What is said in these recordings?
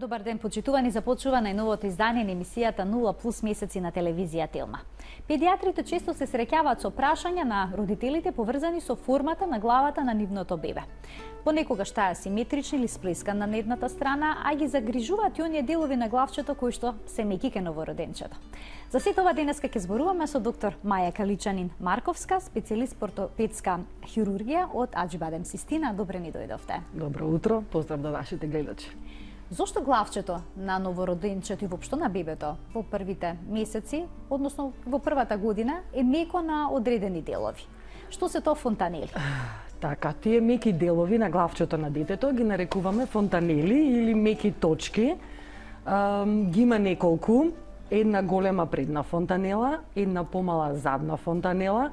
Добар ден, почитувани, започува најновото издание на емисијата 0+ месеци на телевизија Телма. Педиатрите често се среќаваат со прашања на родителите поврзани со формата на главата на нивното бебе. Понекогаш таа е симетрична или сплескана на едната страна, а ги загрижуваат и оние делови на главчето кои што се меки ке новороденчето. За сето ова денеска ќе зборуваме со доктор Маја Каличанин Марковска, специјалист по ортопедска хирургија од Аџибадем Систина. Добре ни дојдовте. Добро утро, поздрав до вашите гледачи. Зошто главчето на новороденчето и воопшто на бебето во првите месеци, односно во првата година, е меко на одредени делови? Што се тоа фонтанели? Така, тие меки делови на главчето на детето ги нарекуваме фонтанели или меки точки. Ги има неколку, една голема предна фонтанела, една помала задна фонтанела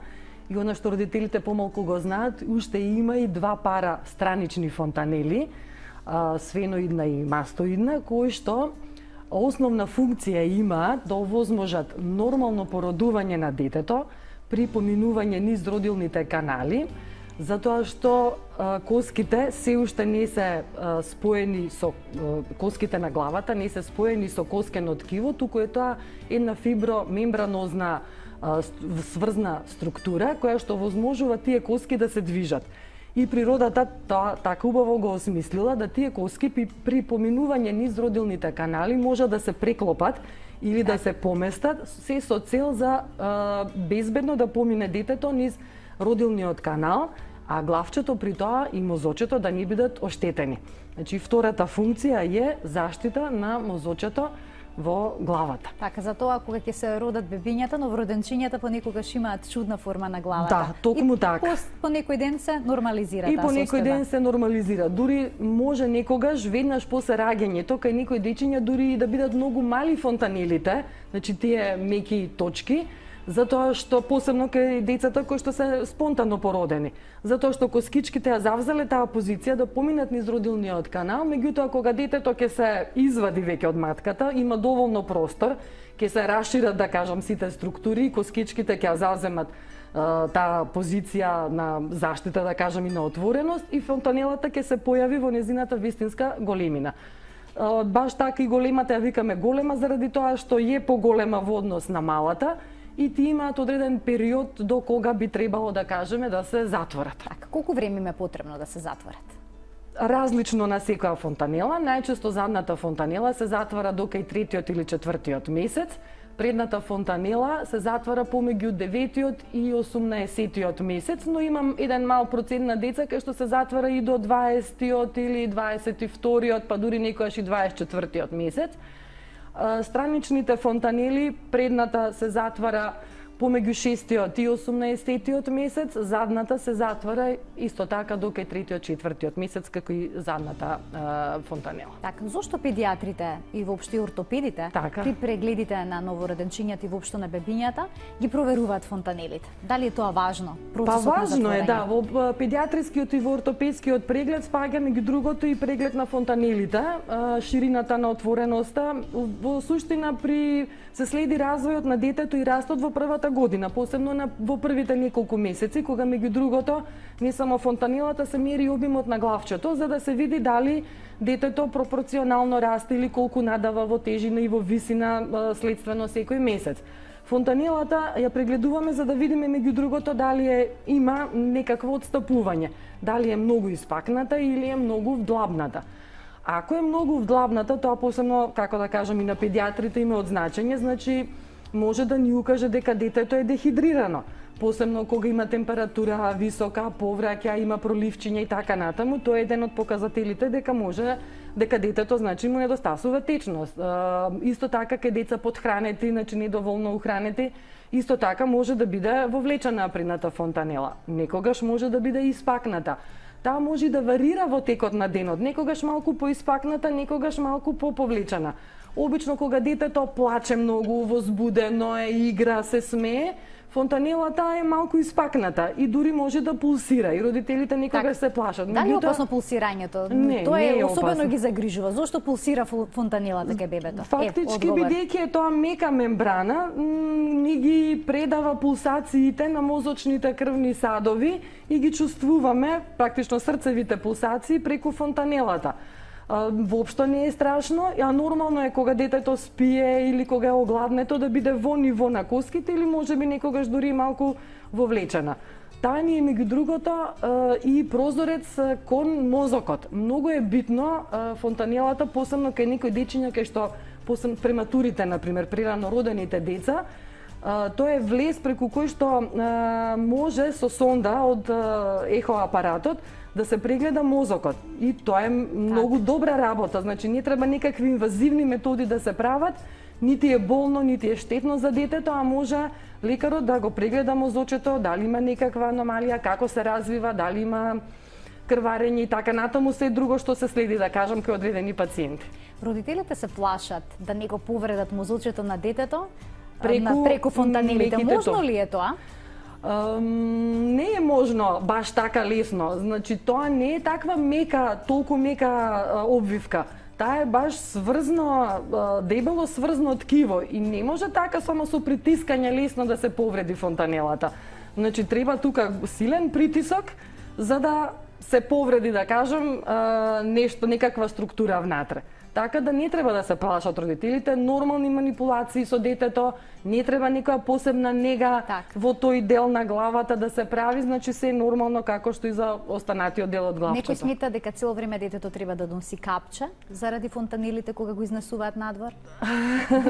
и она што родителите помалку го знаат, уште има и два пара странични фонтанели, сфеноидна и мастоидна, кои што основна функција имаат да овозможат нормално породување на детето при поминување низ родилните канали, затоа што коските се уште не се споени со коските на главата, не се споени со коскено ткиво, туку е тоа една фибромембранозна сврзна структура која што овозможува тие коски да се движат. И природата така убаво го осмислила да тие коски при поминување низ родилните канали може да се преклопат или да се поместат, се со цел за безбедно да помине детето низ родилниот канал, а главчето при тоа и мозочето да не бидат оштетени. Значи, втората функција е заштита на мозочето во главата. Така, затоа кога ќе се родат бебињата, новороденчињата понекогаш имаат чудна форма на главата. Да, токму така. По некој ден се нормализира таа состојба. И по некој ден се нормализира. Дури може некогаш веднаш после раѓањето, кај некои дечиња дури и да бидат многу мали фонтанелите, значи тие меки точки, затоа што посебно кај децата кои што се спонтано породени. Затоа што коскичките ја завзеле таа позиција да поминат низ родилниот канал, меѓутоа кога детето ќе се извади веќе од матката, има доволно простор, ќе се расшират, да кажам, сите структури, коскичките ќе ја завземат таа позиција на заштита, да кажам, и на отвореност, и фонтанелата ќе се појави во незината вистинска големина. Баш така и големата ја викаме голема заради тоа што е поголема во однос на малата, и ти имаат одреден период до кога би требало, да кажеме, да се затворат. Така, колку време им е потребно да се затворат? Различно на секоја фонтанела. Најчесто задната фонтанела се затвара до кај 3-тиот или 4-тиот месец. Предната фонтанела се затвара помеѓу 9-тиот и 18-тиот месец, но имам еден мал процент на деца кај што се затвара и до 20-тиот или 22-тиот, па дури некојаш и 24-тиот месец. Страничните фонтанели, предната се затвара помеѓу 6-тиот и 18-тиот месец, задната се затвара исто така до кај 3-тиот, 4-тиот месец, како и задната фонтанела. Така, зошто педиатрите и воопшто ортопедите при прегледите на новороденчињата и воопшто на бебињата ги проверуваат фонтанелите? Дали е тоа важно? Важно е, да. Во педиатрискиот и во ортопедскиот преглед спаѓа меѓу другото и преглед на фонтанелите, ширината на отвореноста. Во суштина се следи развојот на детето и растот во првата година, посебно во првите неколку месеци, кога меѓу другото не само фонтанелата се мери обимот на главчето, за да се види дали детето пропорционално расте или колку надава во тежина и во висина следствено секој месец. Фонтанелата ја прегледуваме за да видиме меѓу другото дали има некакво отстапување, дали е многу испакната или е многу вдлабната. Ако е многу вдлабната, тоа посебно, како да кажам, и на педиатрите има од значење, значи може да ни укаже дека детето е дехидрирано. Посебно кога има температура висока, повраќа, има проливчиња и така натаму, тоа е еден од показателите дека детето значи му недостасува течност. Исто така кај деца подхранети, значи недоволно ухранети, исто така може да биде вовлечена предната фонтанела. Некогаш може да биде испакната. Таа може да варира во текот на денот, некогаш малку поиспакната, некогаш малку поповлечена. Обично кога детето плаче многу, возбудено е, игра, се смее, фонтанелата е малку испакната и дури може да пулсира и родителите некогаш се плашат. Дали е опасно пулсирањето? Не, тоа не е особено опасно. Ги загрижува. Зошто пулсира фонтанелата кај бебето? Фактички, бидејќи е тоа мека мембрана, ни ги предава пулсациите на мозочните крвни садови и ги чувствуваме, практично срцевите пулсации, преку фонтанелата. воопшто не е страшно, а нормално е кога детето спие или кога е огладнето да биде во ниво на коските или можеби некогаш дури малку вовлечена. Таа ни е меѓу другото и прозорец кон мозокот. Многу е битно фонтанелата, посебно кај некои дечиња кај што прематурите, например, прерано родените деца, тоа е влез преку кој што може со сонда од ехоапаратот да се прегледа мозокот. И тоа е многу добра работа, значи не треба некакви инвазивни методи да се прават, нити е болно, нити е штетно за детето, а може лекарот да го прегледа мозочето, дали има некаква аномалија, како се развива, дали има крварење и така натаму, се друго што се следи, да кажам, кај одредени пациенти. Родителите се плашат да не го повредат мозочето на детето преку фонтанелите. Можно ли е тоа? Не е можно баш така лесно. Значи, тоа не е таква мека, толку мека обвивка. Таа е баш сврзно, дебело сврзно ткиво и не може така само со притискање лесно да се повреди фонтанелата. Значи, треба тука силен притисок за да се повреди, да кажем, нешто, некаква структура внатре. Така да не треба да се плашат родителите, нормални манипулации со детето, не треба некоја посебна нега во тој дел на главата да се прави, значи се е нормално како што и за останатиот дел од главчето. Некој смета дека цело време детето треба да носи капче заради фонтанелите кога го изнесуваат надвор?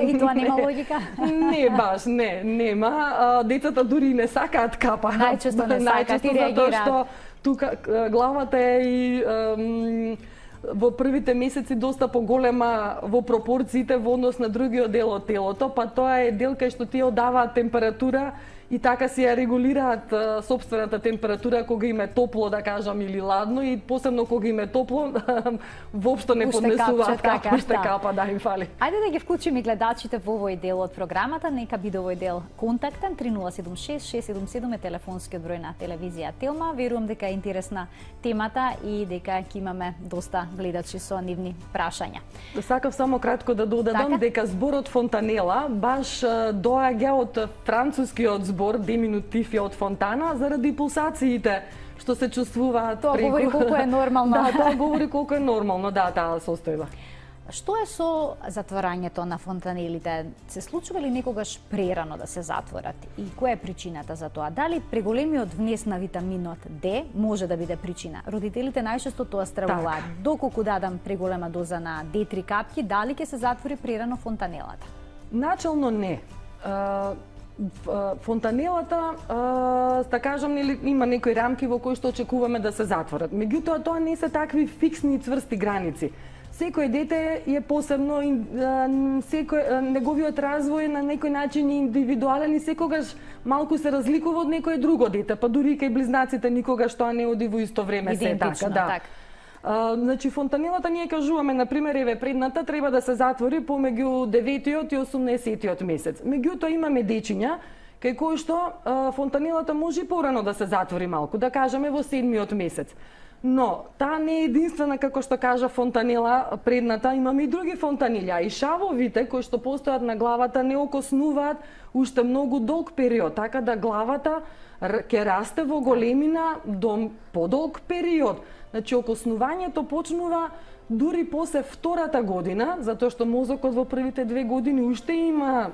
И тоа нема логика? Не баш, нема. Децата дури не сакаат капа. Најчесто не сакаат и реагираат. Затоа што тука главата е и во првите месеци доста поголема во пропорциите во однос на другиот дел од телото, па тоа е дел кај што тие одаваат температура и така си ја регулираат сопствената температура кога им е топло, да кажам, или ладно, и посебно кога им е топло, воопшто не поднесуваат капа, уште капа да им фали. Ајде да ги вклучиме гледачите во овој дел од програмата, нека биде овој дел контактен. 3076 677 е телефонскиот број на телевизија Телма. Верувам дека е интересна темата и дека ќе имаме доста гледачи со нивни прашања. Сакав само кратко да додадам дека зборот фонтанела баш доаѓа од францускиот збор деминутив од фонтана заради пулсациите што се чувствуваат преку. Тоа говори колку е нормално. Да, тоа говори колку е нормално, да, таа состојба. Што е со затворањето на фонтанелите? Се случува ли некогаш прерано да се затворат? И која е причината за тоа? Дали преголемиот внес на витаминот Д може да биде причина? Родителите најчесто тоа стравуваат. Доколку дадам преголема доза на D3 капки, дали ќе се затвори прерано фонтанелата? Начално не. Фонтанелата, да кажам, има некои рамки во кои што очекуваме да се затворат. Меѓутоа, тоа не се такви фиксни и цврсти граници. Секој дете е посебно, неговиот развој на некој начин е индивидуален и секогаш малку се разликува од некое друго дете, па дури кај близнаците никогаш тоа не оди во исто време се така, да. Значи, фонтанелата ние кажуваме, например, еве предната треба да се затвори помеѓу 9-тиот и 18-тиот месец. Меѓутоа имаме дечиња кај кои што фонтанелата може и порано да се затвори малку, да кажеме во 7-тиот месец. Но таа не е единствена, како што кажа фонтанела предната, имаме и други фонтанели, и шавовите кои што постојат на главата не окоснуваат уште многу долг период, така да главата ќе расте во големина до подолг период. Значи, окоснувањето почнува дури после втората година, затоа што мозокот во првите 2 години уште има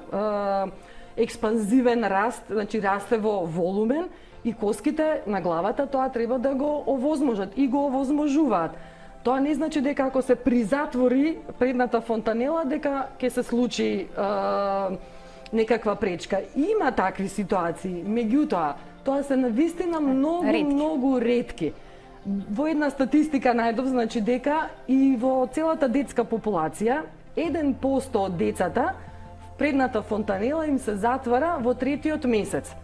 експанзивен раст, значи расте во волумен, и коските на главата тоа треба да го овозможат и го овозможуваат. Тоа не значи дека ако се призатвори предната фонтанела дека ќе се случи некаква пречка. Има такви ситуации, меѓутоа тоа се навистина многу ретки. Во една статистика најдов, значи дека и во целата детска популација 1% од децата предната фонтанела им се затвара во 3-тиот месец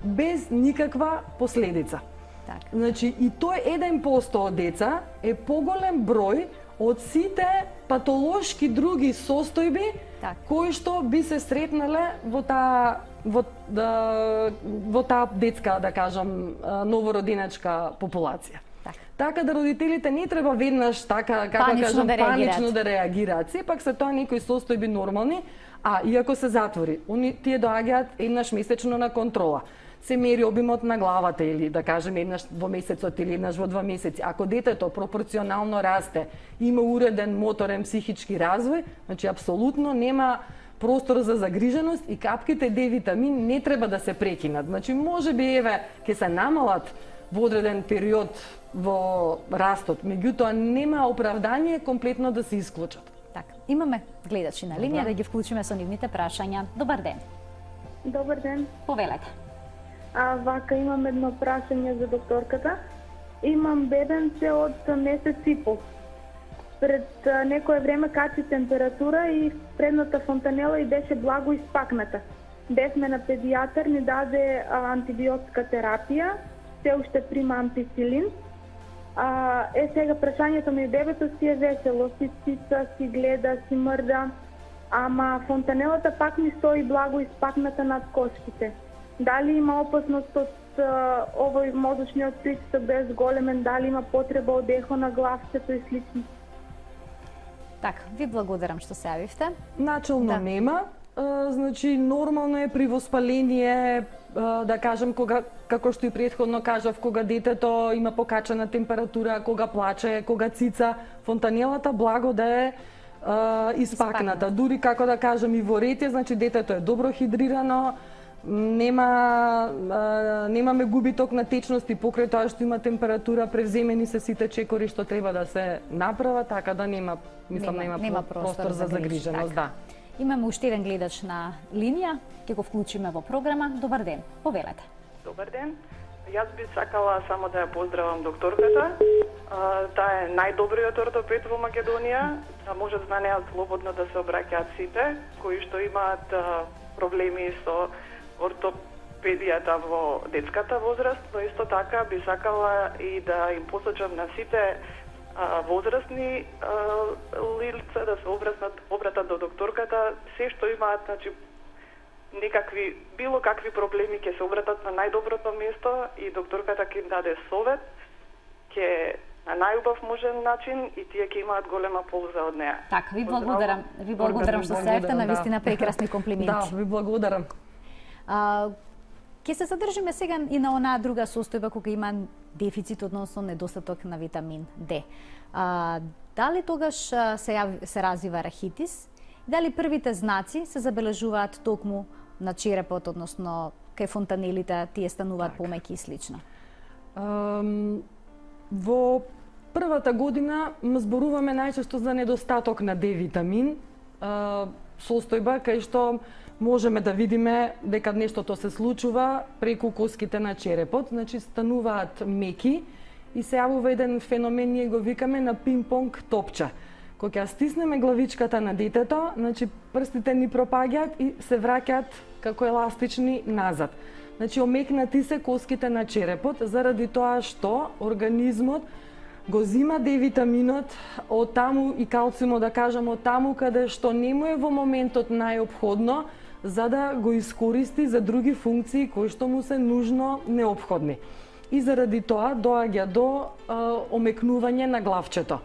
без никаква последица. Так. Значи и тој 1% од деца е поголем број од сите патолошки други состојби кои што би се сретнале во таа детска, да кажам, новороденачка популација. Така да родителите не треба веднаш така, како кажам, панично да реагираат. Сепак се тоа некои состојби нормални, а иако се затвори, тие доаѓаат еднаш месечно на контрола. се мери обимот на главата или да кажеме еднаш во месецот или еднаш во 2 месеци. Ако детето пропорционално расте, има уреден моторен психички развој, значи апсолутно нема простор за загриженост и капките Д витамин не треба да се прекинат. Значи можеби еве ќе се намалат во одреден период во растот, меѓутоа нема оправдание комплетно да се исклучат. Така, имаме гледачи на линија да ги вклучиме со нивните прашања. Добар ден. Добар ден. Повелете. Вака имам едно прашање за докторката. Имам бебенце од месец и пол. Пред некое време качи температура и предната фонтанела и беше благо испакната. Бевме на педијатар, ни даде антибиотска терапија, се уште прима амписилин. Сега прашањето ми, бебето си е весело, си цица, си гледа, си мрда, ама фонтанелата пак ми стои благо испакната над кошките. Дали има опасност од овој мозочниот притисок да е зголемен, дали има потреба од ехо на главчето и слично? Така, ви благодарам што се јавивте. Начелно нема. Значи нормално е при воспаление, да кажем, кога, како што и претходно кажав, кога детето има покачена температура, кога плаче, кога цица, фонтанелата благо да е испакната. Дури како да кажем и во рете, значи детето е добро хидрирано, немаме губиток на течности покрај тоа што има температура, превземени се сите чекори што треба да се направат, така да нема простор за загриженост, да. Имаме уште еден гледач на линија, ќе го вклучиме во програма. Добар ден, повелете. Добар ден. Јас би сакала само да ја поздравам докторката. Таа е најдобриот ортопед во Македонија. Можат на неа слободно да се обраќаат сите кои што имаат проблеми со ортопедијата во детската возраст, но исто така би сакала и да им посочам на сите возрастни лица да се обратат до докторката, се што имаат, значи, било какви проблеми ќе се обратат на најдоброто место и докторката ќе им даде совет, ќе на најубав можен начин и тие ќе имаат голема полза од неа. Така, ви благодарам. Ви благодарам што се јавите, навистина прекрасни комплименти. Да, ви благодарам. Ќе се задржиме сега и на онаа друга состојба кога има дефицит, односно недостаток на витамин Д. Дали тогаш се развива рахитис? Дали првите знаци се забележуваат токму на черепот, односно кај фонтанелите, тие стануваат помеки и слично? Во првата година зборуваме најчесто за недостаток на Д витамин, состојба кај што можеме да видиме дека нештото се случува преку коските на черепот, значи стануваат меки и се јавува еден феномен, ние го викаме на пинг-понг топче. Кога ја стиснеме главичката на детето, значи прстите ни пропаѓаат и се враќаат како еластични назад. Значи омекнати се коските на черепот заради тоа што организмот го зима Д витаминот од таму и калциумот, да кажам, од таму каде што не му е во моментот најопходно за да го искористи за други функции кои што му се нужно неопходни. И заради тоа доаѓа до омекнување на главчето.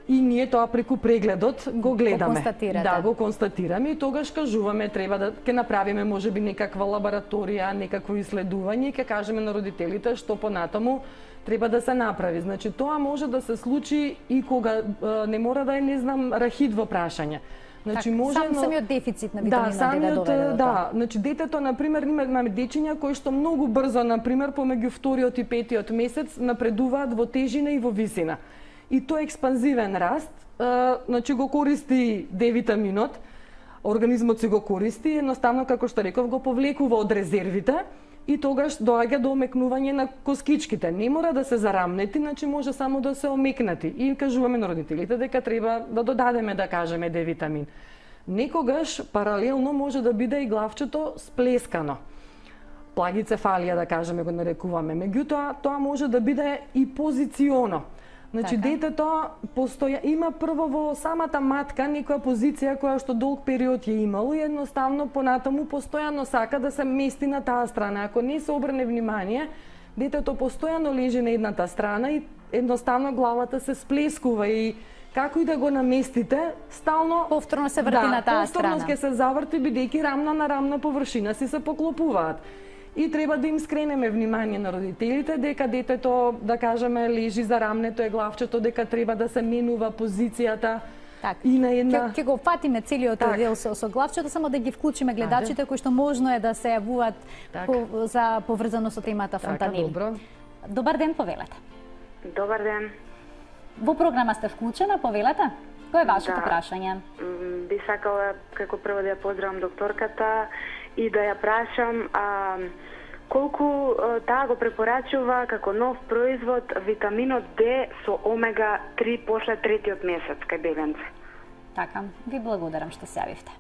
И ние тоа преку прегледот го гледаме. Да, го констатираме и тогаш кажуваме треба да ќе направиме можеби некаква лабораторија, некакво иследување и ќе кажеме на родителите што понатаму треба да се направи. Значи тоа може да се случи и кога не мора да е, не знам, рахит во прашање. Значи може самиот дефицит на витамин Д да доведе до тоа. Да, значи детето на пример имаме дечиња кои што многу брзо на пример помеѓу вториот и петиот месец напредуваат во тежина и во висина. И тој експанзивен раст, значи го користи Д витаминот, организмот си го користи, едноставно како што реков го повлекува од резервите и тогаш доаѓа до омекнување на коскичките. Не мора да се зарамнети, значи може само да се омекнати. И кажуваме на родителите дека треба да додадеме, да кажеме, Д витамин. Некогаш паралелно може да биде и главчето сплескано. Плагицефалија, да кажеме, го нарекуваме. Меѓутоа, тоа може да биде и позиционо. Значи детето има прво во самата матка некоја позиција која што долг период ја имало и едноставно понатаму постојано сака да се мести на таа страна. Ако не се обрне внимание, детето постојано лежи на едната страна и едноставно главата се сплескува и како и да го наместите, стално повторно се врти на таа страна. Повторно ќе се заврти бидејќи рамна на рамна површина си се поклопуваат. и треба да им скренеме внимание на родителите дека детето, да кажеме, лежи за рамнето е главчето, дека треба да се менува позицијата. И на една... Ќе го фатиме целиот дел со главчето, само да ги вклучиме гледачите кои што можно е да се јавуваат за поврзано со темата фонтанели. Добро. Добар ден, повелете. Добар ден. Во програма сте вклучена, повелете? Кој е вашето прашање? Би сакала како прво да ја поздравам докторката и да ја прашам колку таа го препорачува како нов производ витаминот D со омега 3 после третиот месец кај бебенце. Така, ви благодарам што се јавивте.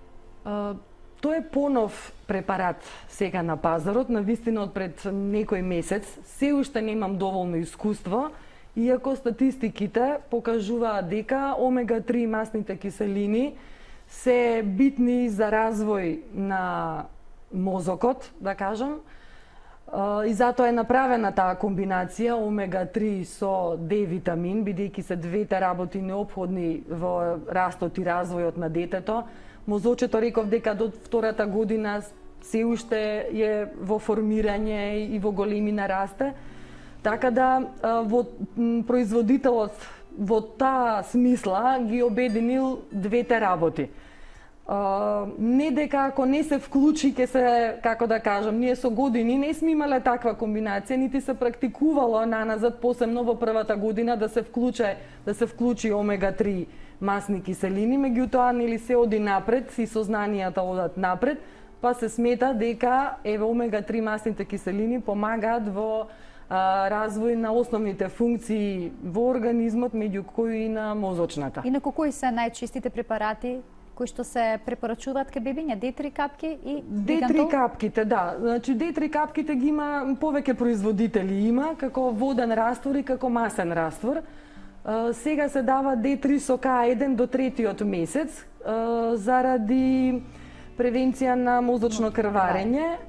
Тој е понов препарат сега на пазарот, навистина од пред некој месец. Се уште немам доволно искуство, иако статистиките покажуваат дека омега 3 масните киселини се битни за развој на мозокот, да кажам, и затоа е направена таа комбинација омега 3 со D витамин, бидејќи се двете работи неопходни во растот и развојот на детето. Мозочето, реков дека до втората година се уште е во формирање и во големина расте. Така да во производителот во таа смисла ги обединил двете работи. Не дека ако не се вклучи ќе се, како да кажам, ние со години не сме имале таква комбинација, нити се практикувало наназад, посебно во првата година да се вклучи омега 3 масни киселини, меѓутоа нели се оди напред и сознанијата одат напред, па се смета дека омега 3 масните киселини помагаат во развој на основните функции во организмот, меѓу кои и на мозочната. Инаку кои се најчистите препарати кои што се препорачуваат кај бебиња, D3 капки и D3 капките, да. Значи D3 капките ги има повеќе производители има, како воден раствор и како масен раствор. Сега се дава D3 со K1 до третиот месец заради превенција на мозочно крварење,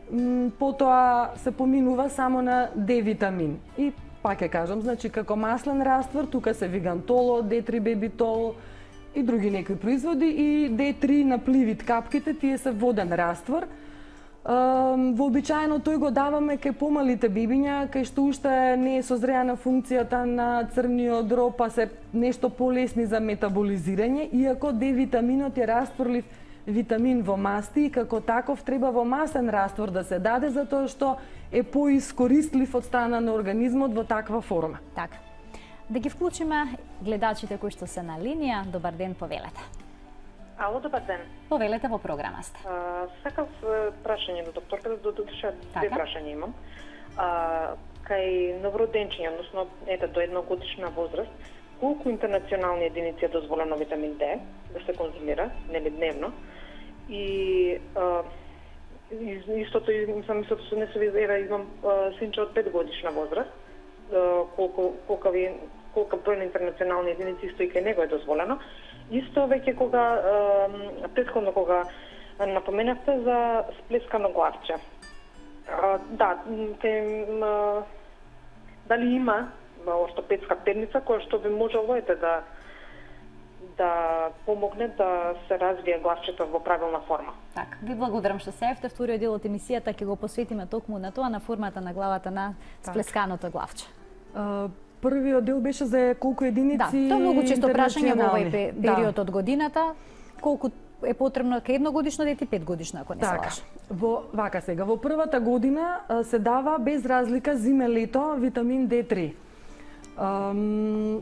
потоа се поминува само на D витамин. И пак ќе кажам, значи како маслен раствор, тука се вигантоло, D3 бебитол и други некои производи, и D3 на пливит капките, тие се воден раствор. Вообичаено тој го даваме кај помалите бебиња, кај што уште не е созреана функцијата на црниот дроб, па се нешто полесни за метаболизирање, иако D витаминот е растворлив витамин во масти и како таков треба во масен раствор да се даде, затоа што е поискористлив од страна на организмот во таква форма. Така. Да ги вклучиме гледачите кои што се на линија. Добар ден, повелете. Ало, добар ден. Повелете, во програма сте. Сакав прашање до докторката, да душа две прашања имам. Кај новороденчиња, односно до едногодишна возраст, колку интернационални единици е дозволено витамин D да се конзумира, нели дневно? И истото не се визира, имам синче од 5 годишна возраст, колка број на интернационални единици исто и кај него е дозволено. Исто веќе кога претходно кога напоменавте за сплескано главче. Да, дали има ортопедска перница која што би можело да помогне да се развие главчето во правилна форма. Така, ви благодарам што се јавите. Вториот дел од емисијата ќе го посветиме токму на тоа, на формата на главата на сплесканото главче. Првиот дел беше за колку единици. Да, тоа е многу често прашање во овој период од годината. Колку е потребно кај едногодишно дете, 5 годишно, ако не се лажам. Вака сега, во првата година се дава без разлика зиме-лето витамин D3.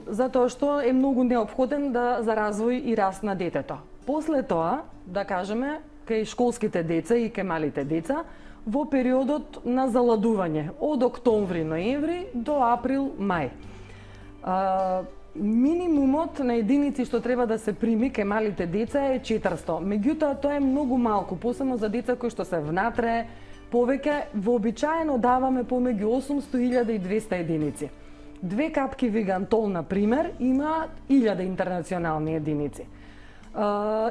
Затоа што е многу неопходен за развој и раст на детето. После тоа, да кажеме, кај школските деца и кај малите деца, во периодот на заладување, од октомври-ноември до април-мај. Минимумот на единици што треба да се прими кај малите деца е 400. Меѓутоа, тоа е многу малку, посебно за деца кои што се внатре, повеќе, вообичаено даваме помеѓу 800 и 1200 единици. 2 капки вигантол, например, има 1000 интернационални единици.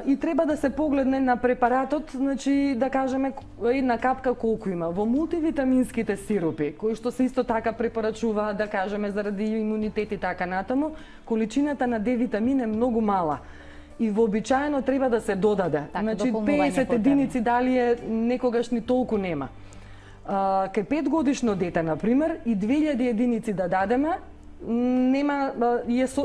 И треба да се погледне на препаратот, значи да кажеме една капка колку има. Во мултивитаминските сиропи, кои што се исто така препорачуваат, да кажеме заради имунитет и така натаму, количината на D витамин е многу мала. И вообичаено треба да се додаде. Така, значи 50 единици дали е некогаш ни толку нема. Кај 5-годишно дете, например, и 2000 единици да дадеме, нема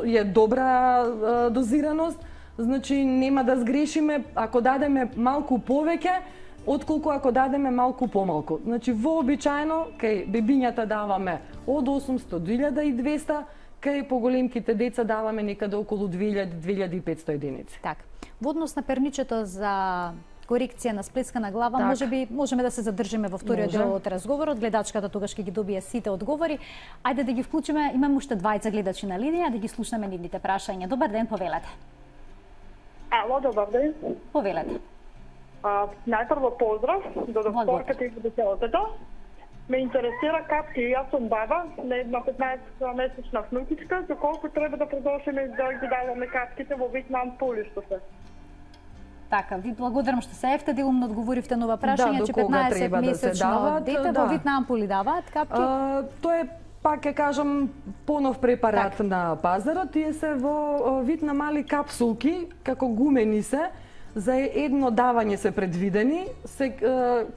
е добра дозираност, значи нема да сгрешиме ако дадеме малку повеќе отколку ако дадеме малку помалку. Значи вообичаено кај бебињата даваме од 800 до 1200, кај поголемките деца даваме некаде околу 2000-2500 единици. Така. Во однос на перничето за корекција на сплескана глава, Так. можеби можеме да се задржиме во вториот дел од разговорот. Гледачката тогаш ќе ги добие сите одговори. Ајде да ги вклучиме. Имаме уште двајца гледачи на линија, да ги слушнеме нивните прашања. Добар ден, повелете. Ало, добар ден. Повелете. Најпрво поздрав до докторката и до детето. Ме интересира капки. Јас сум баба на една 15-месечна внукичка, за колку треба да продолжиме да ги даваме капките во вид на ампули, што се. Така, ви благодарам што се евте, делумно одговоривте на ова прашање, до че кога 15 треба да се месечно дават, дете во вид на ампули даваат капки. Тоа е, пак ќе кажам, понов препарат на пазарот. Тие се во вид на мали капсулки, како гумени се, за едно давање се предвидени, се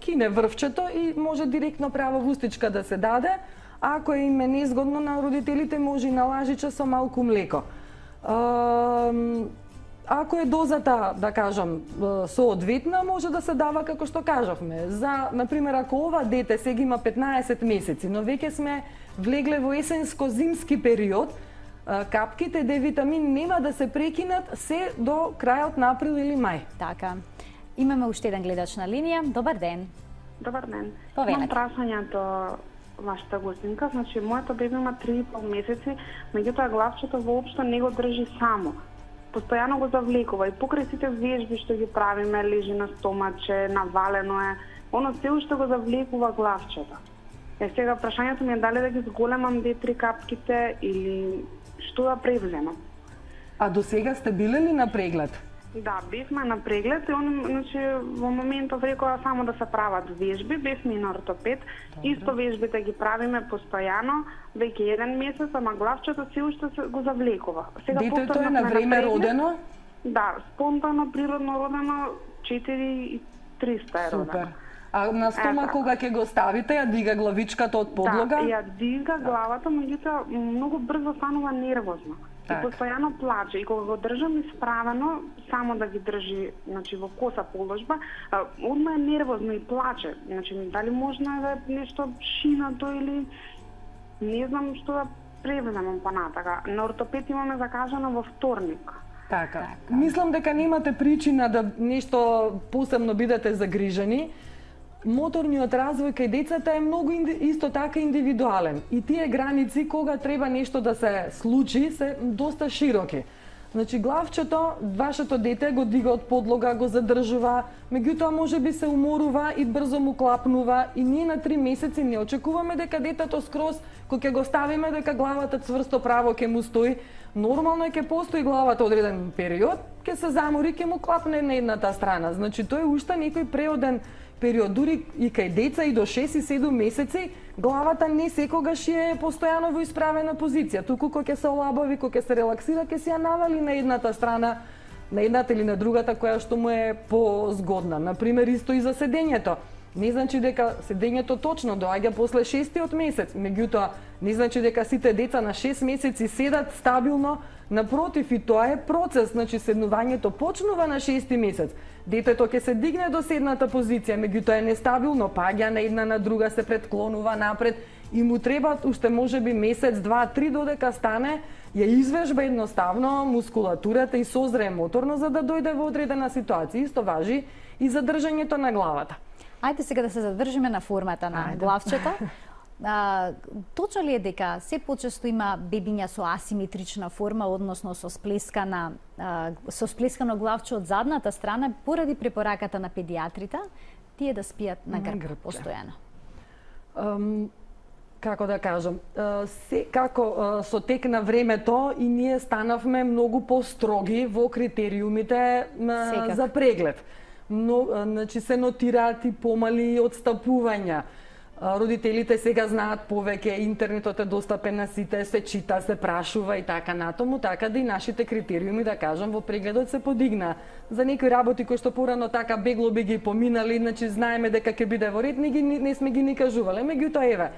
кине врвчето и може директно право во устичка да се даде. Ако им е незгодно на родителите, може и на лажиче со малку млеко. Ако е дозата, да кажам, соодветна, може да се дава како што кажавме. За, например, ако ова дете сега има 15 месеци, но веќе сме влегле во есенско-зимски период, капките D-витамин нема да се прекинат се до крајот на април или мај. Така. Имаме уште еден гледач на линија. Добар ден. Добар ден. Повелете. Имам прашање до вашата гостинка. Значи, моето бебе има 3,5 месеци, меѓутоа главчето воопшто не го држи само. Постојано го завлекува и покрај сите вежби што ги правиме, лежи на стомаче, навалено е, оно се уште го завлекува главчето. Сега прашањето ми е дали да ги зголемам D3 капките или што да превземам. А до сега сте биле ли на преглед? Да, бевме на преглед и значи, во моментов рекоа само да се прават вежби, бевме и на ортопед. Исто вежбите ги правиме постојано, веќе 1 месец, ама главчето се уште го завлекува. Детето е повторно на сме време преглед. родено? Да, спонтано, природно родено, 4.300 е родено. Супер. А на стома кога ќе го ставите, ја дига главичката од подлога? Да, ја дига главата, меѓутоа многу брзо станува нервозно. И постојано плаче. И кога го држам исправено, само да ги држи, значи во коса положба, одма е нервозно и плаче. Значи дали можно да е нешто шинато или не знам што да превземам понатака. На ортопед имаме закажано во вторник. Така. Мислам дека немате причина да нешто посебно бидете загрижени. Моторниот развој кај децата е многу исто така индивидуален и тие граници кога треба нешто да се случи се доста широки. Значи главчето, вашето дете го дига од подлога, го задржува, меѓутоа можеби се уморува и брзо му клапнува и ние на 3 месеци не очекуваме дека детето скроз кога ќе го ставиме дека главата цврсто право ќе му стои. Нормално е ќе постои главата одреден период, ќе се замори, ќе му клапне на едната страна. Значи тој е уште некој преоден период, дури и кај деца и до 6 и 7 месеци, главата не секогаш е постојано во исправена позиција. Туку кога ќе се олабави, кога ќе се релаксира, ќе се ја навали на едната страна, на едната или на другата која што му е позгодна. Например, исто и за седењето. Не значи дека седењето точно доаѓа после 6-тиот месец, меѓутоа не значи дека сите деца на 6 месеци седат стабилно. Напротив, и тоа е процес, значи седнувањето почнува на 6-ти месец. Детето ќе се дигне до седната позиција, меѓутоа е нестабилно, паѓа на една на друга, се претклонува напред и му треба уште можеби месец, 2, 3 додека стане, ја извежба едноставно мускулатурата и созрее моторно за да дојде во одредена ситуација. Исто важи и за држањето на главата. Ајде сега да се задржиме на формата на главчето. Точно ли е дека се почесто има бебиња со асиметрична форма, односно со сплескано главче од задната страна, поради препораката на педиатрите, тие да спијат на грб постојано? Како да кажам, како со тек на времето и ние станавме многу построги во критериумите за преглед. Значи се нотираат и помали отстапувања. Родителите сега знаат повеќе, интернетот е достапен на сите, се чита, се прашува и така натаму, така да и нашите критериуми, да кажам, во прегледот се подигна. За некои работи кои што порано така бегло би ги поминали, значи знаеме дека ќе биде во ред, не сме ги ни кажувале, меѓутоа еве,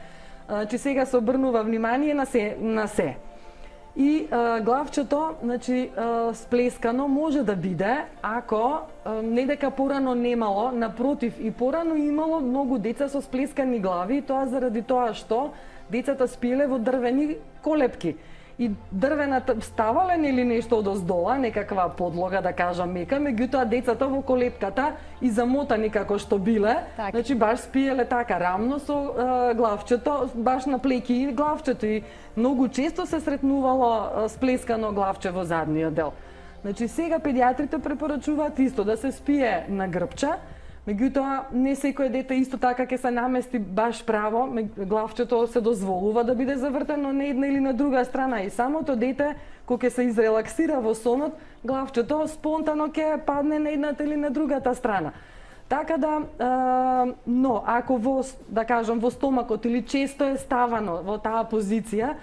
че сега се обрнува внимание на се. И главчето, значи, сплескано може да биде ако не дека порано немало, напротив, и порано имало многу деца со сплескани глави, и тоа заради тоа што децата спиеле во дрвени колепки. И дрвената ставале или нешто одоздола, некаква подлога, да кажам мека, меѓутоа децата во колепката и замотани како што биле, так. Значи баш спиеле така рамно со главчето, баш на плеки и главчето, и многу често се сретнувало сплескано главче во задниот дел. Значи сега педиатрите препорачуваат исто да се спие на грбче, меѓутоа не секое дете исто така ќе се намести баш право, главчето се дозволува да биде завртено на една или на друга страна, и самото дете кога ќе се изрелаксира во сонот, главчето спонтано ќе падне на едната или на другата страна. Така да, но ако во, да кажам, во стомакот или често е ставано во таа позиција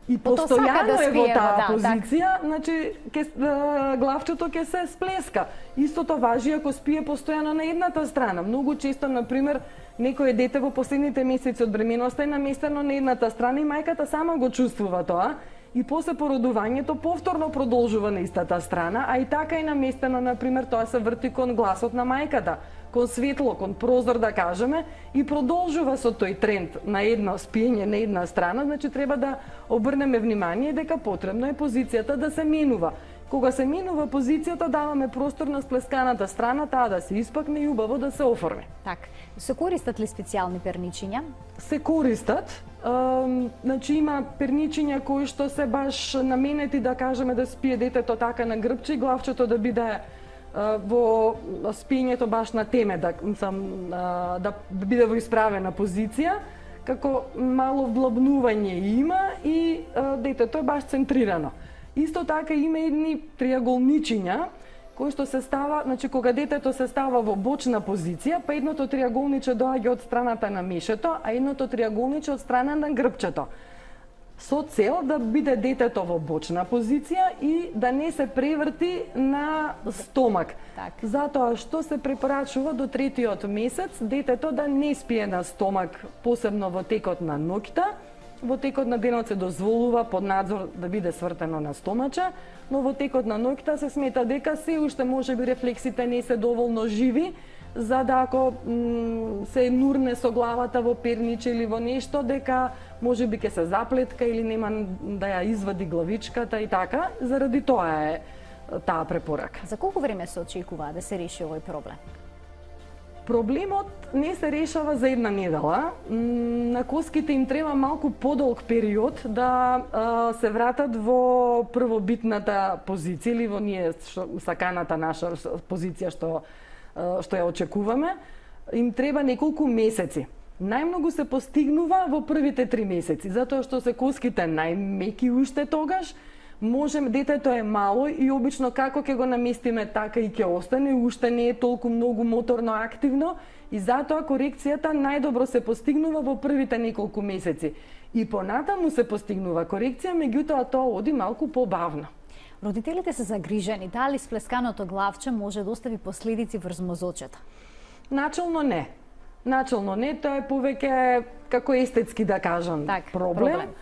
и постојано е во таа позиција, значи главчето ќе се сплеска. Истото важи ако спие постојано на едната страна. Многу често, например, некое дете во последните месеци од бременоста е наместено на едната страна и мајката сама го чувствува тоа, и после породувањето повторно продолжува на истата страна, а и така е наместено, например, тоа се врти кон гласот на мајката, кон светло, кон прозор, да кажеме, и продолжува со тој тренд на едно спиење на една страна, значи треба да обрнеме внимание дека потребно е позицијата да се менува. Кога се менува позицијата, даваме простор на сплесканата страна, таа да се испакне и убаво да се оформи. Так, се користат ли специјални перничиња? Се користат. Значи има перничиња кои што се баш наменети, да кажеме, да спие детето така на грбче и главчето да биде во спиењето баш на теме, да биде во исправена позиција, како мало вдлабнување има и детето е баш центрирано. Исто така има едни триаголничиња кои што се става, значи кога детето се става во бочна позиција, па едното триаголниче доаѓа од страната на мишето, а едното триаголниче од страна на грбчето. Со цел да биде детето во бочна позиција и да не се преврти на стомак. Так. Затоа што се препорачува до 3-тиот месец детето да не спие на стомак, посебно во текот на ноќта. Во текот на денот се дозволува под надзор да биде свртено на стомаче, но во текот на ноќта се смета дека се уште можеби рефлексите не се доволно живи, за да ако се нурне со главата во перниче или во нешто, дека можеби ќе се заплетка или нема да ја извади главичката и така, заради тоа е таа препорака. За колку време се очекува да се реши овој проблем? Проблемот не се решава за една недела. На коските им треба малку подолг период да се вратат во првобитната позиција или во саканата наша позиција што ја очекуваме. Им треба неколку месеци. Најмногу се постигнува во првите 3 месеци, затоа што се коските најмеки уште тогаш, детето е мало и обично како ќе го наместиме така и ќе остане, уште не е толку многу моторно активно и затоа корекцијата најдобро се постигнува во првите неколку месеци. И понатаму се постигнува корекција, меѓутоа тоа оди малку побавно. Родителите се загрижени дали сплесканото главче може да остави последици врз мозочето? Начелно не. Начелно не, тоа е повеќе како естетски, да кажам, проблем.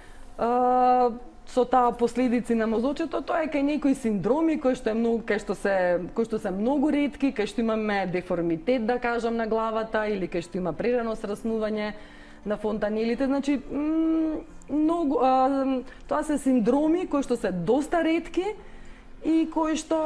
Со таа последици на мозочето, тоа е кај некои синдроми кои што се многу ретки, кај што имаме деформитет, да кажам, на главата или кај што има прерано сраснување на фонтанелите, значи тоа се синдроми кои што се доста ретки и кои што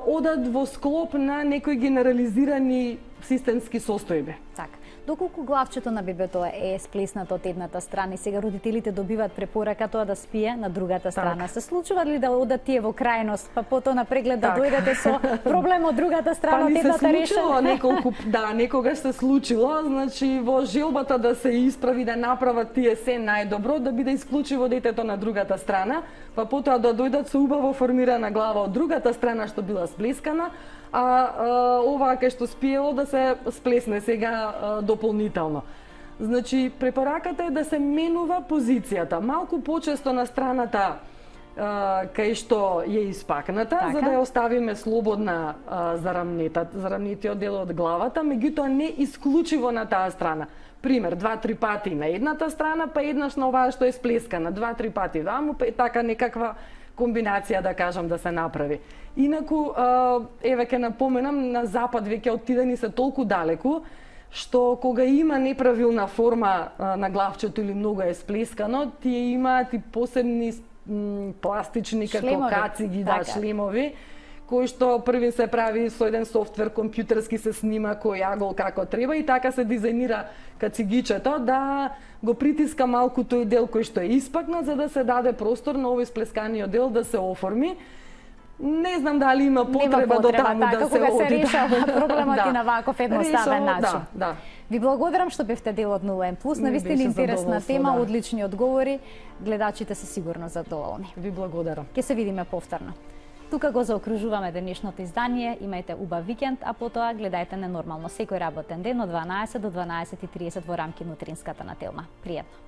одат во склоп на некои генерализирани системски состојби. Так. Доколку главчето на бебето е сплеснато од едната страна и сега родителите добиваат препорака тоа да спие на другата страна, се случува ли да одат тие во крајност, па потоа на преглед да дојдете со проблем од другата страна, од едната решена? Некогаш се случило, значи во желбата да се исправи, да направат тие се најдобро, да биде исклучиво детето на другата страна, па потоа да дојдат со убаво формирана глава од другата страна што била сплескана, а оваа кај што спиело да се сплесне сега дополнително. Значи, препораката е да се менува позицијата, малку почесто на страната кај што е испакната, така, за да ја оставиме слободна зарамнетиот дел од главата, меѓутоа не исклучиво на таа страна. Пример, 2-3 пати на едната страна, па еднаш на оваа што е сплескана, 2-3 пати ваму, па така некаква комбинација, да кажам, да се направи. Инаку, еве ќе напоменам, на запад веќе отидени се толку далеку, што кога има неправилна форма на главчето или многу е сплескано, тие имаат и посебни пластични како кациги, да, шлемови, кои што првин се прави со еден софтвер компјутерски, се снима кој агол како треба и така се дизајнира кацигичето да го притиска малку тој дел кој што е испакнат, за да се даде простор на овој сплесканиот дел да се оформи. Не знам дали има потреба до таму да се оди. Се решава проблемот и на ваков едноставен начин. Да. Ви благодарам што бевте дел од 0N+. Навистина интересна тема, одлични одговори. Гледачите се сигурно задоволни. Ви благодарам. Ќе се видиме повторно. Тука го заокружуваме денешното издание. Имајте убав викенд, а потоа гледајте Ненормално секој работен ден од 12 до 12:30 во рамки на утринската на Телма. Пријатно.